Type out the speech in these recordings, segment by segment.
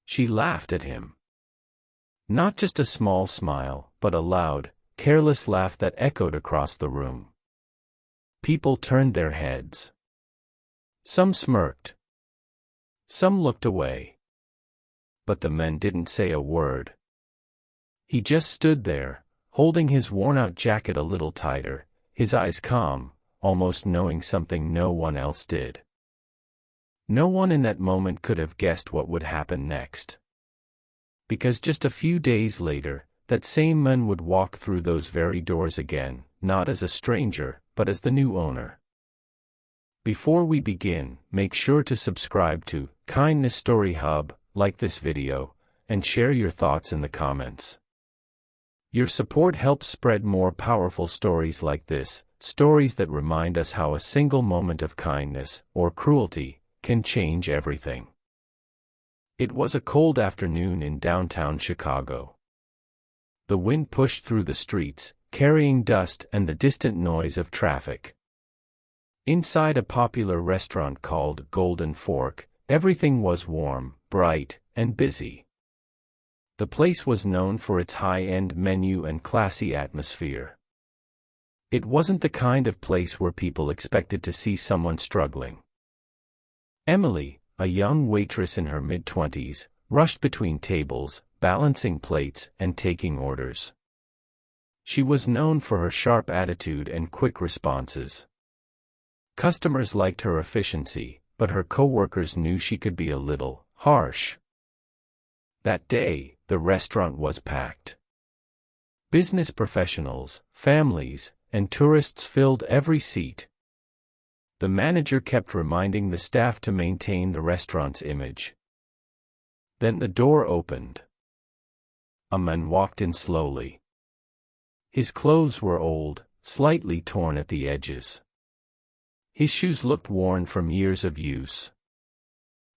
She laughed at him. Not just a small smile, but a loud, careless laugh that echoed across the room. People turned their heads. Some smirked. Some looked away. But the man didn't say a word. He just stood there, holding his worn-out jacket a little tighter, his eyes calm, almost knowing something no one else did. No one in that moment could have guessed what would happen next. Because just a few days later, that same man would walk through those very doors again, not as a stranger, but as the new owner. Before we begin, make sure to subscribe to Kindness Story Hub, like this video, and share your thoughts in the comments. Your support helps spread more powerful stories like this, stories that remind us how a single moment of kindness, or cruelty, can change everything. It was a cold afternoon in downtown Chicago. The wind pushed through the streets, carrying dust and the distant noise of traffic. Inside a popular restaurant called Golden Fork, everything was warm, bright, and busy. The place was known for its high-end menu and classy atmosphere. It wasn't the kind of place where people expected to see someone struggling. Emily, a young waitress in her mid-20s, rushed between tables, balancing plates and taking orders. She was known for her sharp attitude and quick responses. Customers liked her efficiency, but her coworkers knew she could be a little harsh. That day, the restaurant was packed. Business professionals, families, and tourists filled every seat. The manager kept reminding the staff to maintain the restaurant's image. Then the door opened. A man walked in slowly. His clothes were old, slightly torn at the edges. His shoes looked worn from years of use.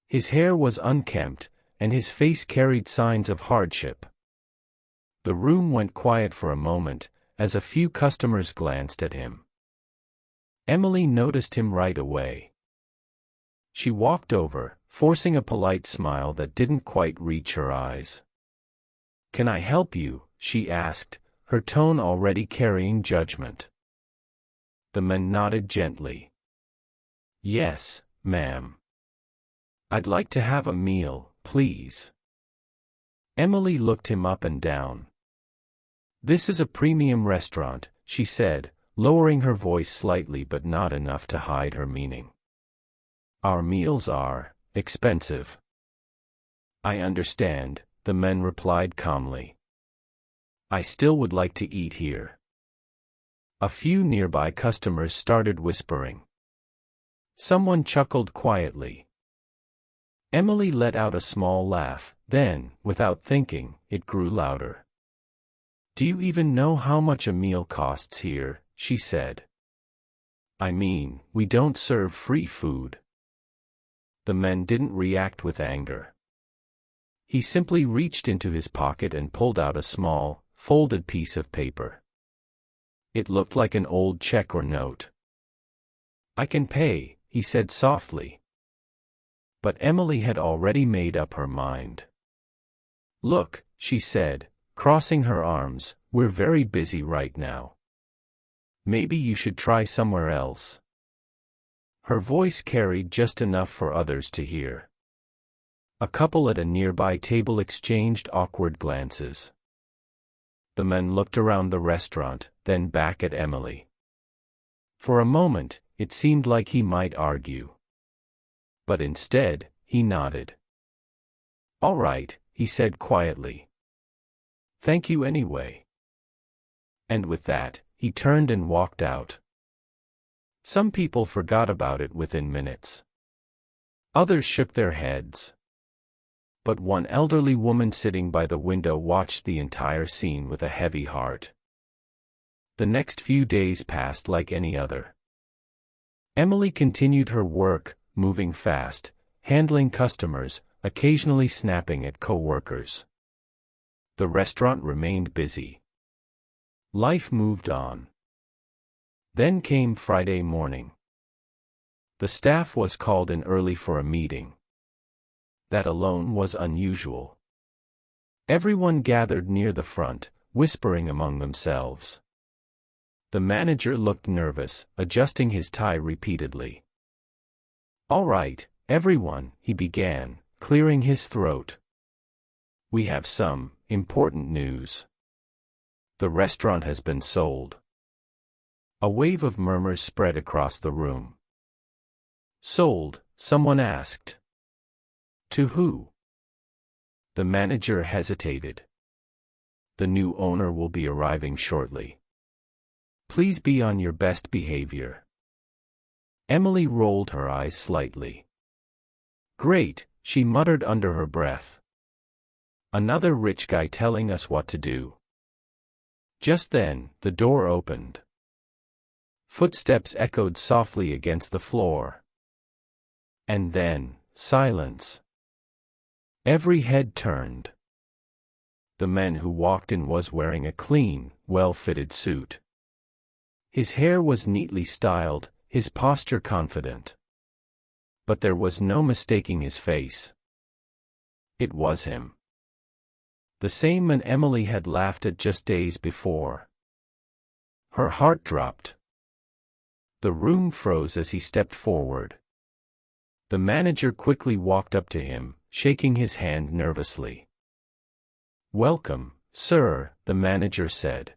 His hair was unkempt, and his face carried signs of hardship. The room went quiet for a moment, as a few customers glanced at him. Emily noticed him right away. She walked over, forcing a polite smile that didn't quite reach her eyes. "Can I help you?" she asked, her tone already carrying judgment. The man nodded gently. "Yes, ma'am. I'd like to have a meal, please." Emily looked him up and down. "This is a premium restaurant," she said, lowering her voice slightly but not enough to hide her meaning. "Our meals are expensive." "I understand," the man replied calmly. "I still would like to eat here." A few nearby customers started whispering. Someone chuckled quietly. Emily let out a small laugh, then, without thinking, it grew louder. "Do you even know how much a meal costs here?" she said. "I mean, we don't serve free food." The man didn't react with anger. He simply reached into his pocket and pulled out a small, folded piece of paper. It looked like an old check or note. "I can pay," he said softly. But Emily had already made up her mind. "Look," she said, crossing her arms, "we're very busy right now. Maybe you should try somewhere else." Her voice carried just enough for others to hear. A couple at a nearby table exchanged awkward glances. The man looked around the restaurant, then back at Emily. For a moment, it seemed like he might argue. But instead, he nodded. "All right," he said quietly. "Thank you anyway." And with that, he turned and walked out. Some people forgot about it within minutes. Others shook their heads. But one elderly woman sitting by the window watched the entire scene with a heavy heart. The next few days passed like any other. Emily continued her work, moving fast, handling customers, occasionally snapping at co-workers. The restaurant remained busy. Life moved on. Then came Friday morning. The staff was called in early for a meeting. That alone was unusual. Everyone gathered near the front, whispering among themselves. The manager looked nervous, adjusting his tie repeatedly. "All right, everyone," he began, clearing his throat. "We have some important news. The restaurant has been sold." A wave of murmurs spread across the room. "Sold?" someone asked. "To who?" The manager hesitated. "The new owner will be arriving shortly. Please be on your best behavior." Emily rolled her eyes slightly. "Great," she muttered under her breath. "Another rich guy telling us what to do." Just then, the door opened. Footsteps echoed softly against the floor. And then, silence. Every head turned. The man who walked in was wearing a clean, well-fitted suit. His hair was neatly styled, his posture confident. But there was no mistaking his face. It was him. The same man Emily had laughed at just days before. Her heart dropped. The room froze as he stepped forward. The manager quickly walked up to him, shaking his hand nervously. "Welcome, sir," the manager said.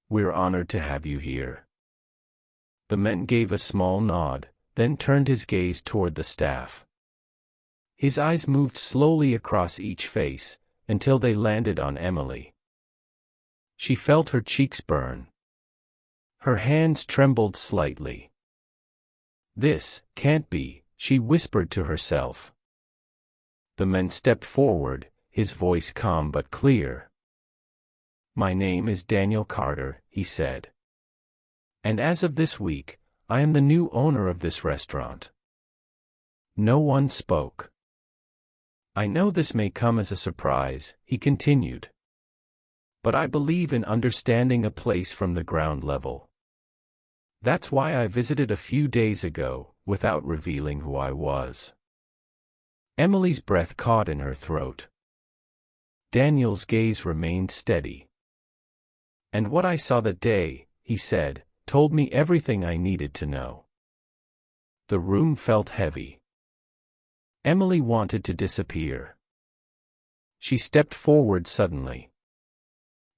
"We're honored to have you here." The man gave a small nod, then turned his gaze toward the staff. His eyes moved slowly across each face, until they landed on Emily. She felt her cheeks burn. Her hands trembled slightly. "This can't be," she whispered to herself. The man stepped forward, his voice calm but clear. "My name is Daniel Carter," he said. "And as of this week, I am the new owner of this restaurant." No one spoke. "I know this may come as a surprise," he continued. "But I believe in understanding a place from the ground level. That's why I visited a few days ago, without revealing who I was." Emily's breath caught in her throat. Daniel's gaze remained steady. "And what I saw that day," he said, "told me everything I needed to know." The room felt heavy. Emily wanted to disappear. She stepped forward suddenly.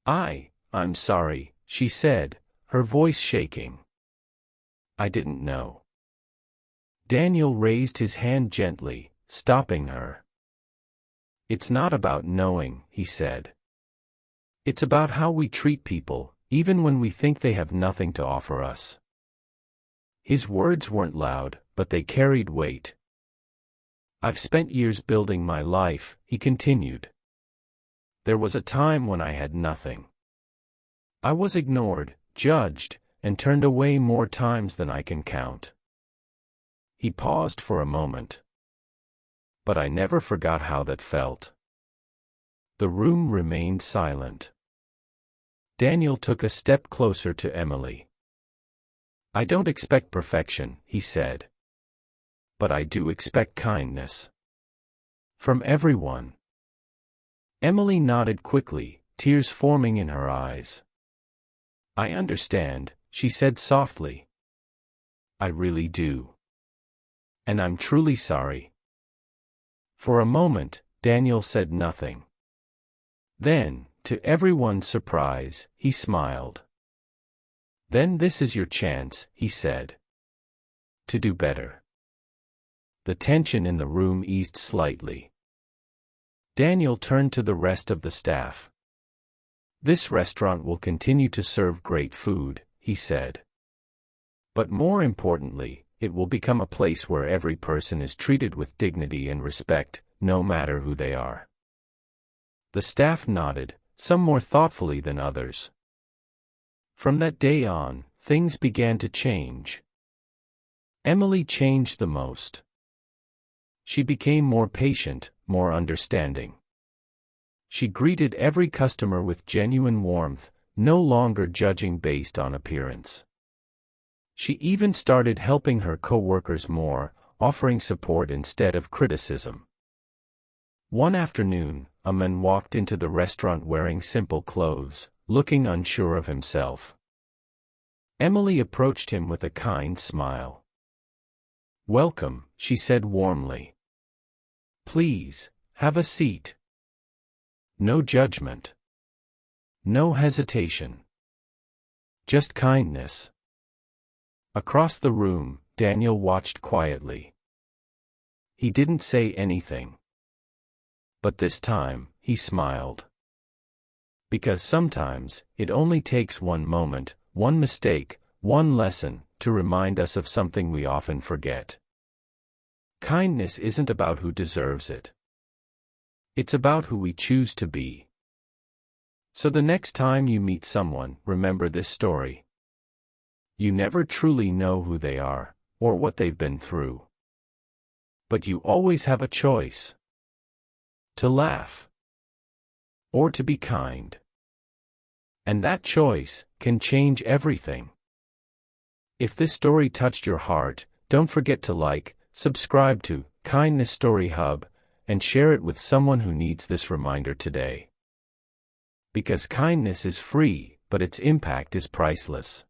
I'm sorry," she said, her voice shaking. "I didn't know." Daniel raised his hand gently, stopping her. "It's not about knowing," he said. "It's about how we treat people, even when we think they have nothing to offer us." His words weren't loud, but they carried weight. "I've spent years building my life," he continued. "There was a time when I had nothing. I was ignored, judged, and turned away more times than I can count." He paused for a moment. "But I never forgot how that felt." The room remained silent. Daniel took a step closer to Emily. "I don't expect perfection," he said. "But I do expect kindness. From everyone." Emily nodded quickly, tears forming in her eyes. "I understand," she said softly. "I really do. And I'm truly sorry." For a moment, Daniel said nothing. Then, to everyone's surprise, he smiled. "Then this is your chance," he said. "To do better." The tension in the room eased slightly. Daniel turned to the rest of the staff. "This restaurant will continue to serve great food," he said. "But more importantly, it will become a place where every person is treated with dignity and respect, no matter who they are." The staff nodded, some more thoughtfully than others. From that day on, things began to change. Emily changed the most. She became more patient, more understanding. She greeted every customer with genuine warmth, no longer judging based on appearance. She even started helping her co-workers more, offering support instead of criticism. One afternoon, a man walked into the restaurant wearing simple clothes, looking unsure of himself. Emily approached him with a kind smile. "Welcome," she said warmly. "Please, have a seat." No judgment. No hesitation. Just kindness. Across the room, Daniel watched quietly. He didn't say anything. But this time, he smiled. Because sometimes, it only takes one moment, one mistake, one lesson, to remind us of something we often forget. Kindness isn't about who deserves it. It's about who we choose to be. So the next time you meet someone, remember this story. You never truly know who they are, or what they've been through. But you always have a choice. To laugh. Or to be kind. And that choice can change everything. If this story touched your heart, don't forget to like, subscribe to Kindness Story Hub, and share it with someone who needs this reminder today. Because kindness is free, but its impact is priceless.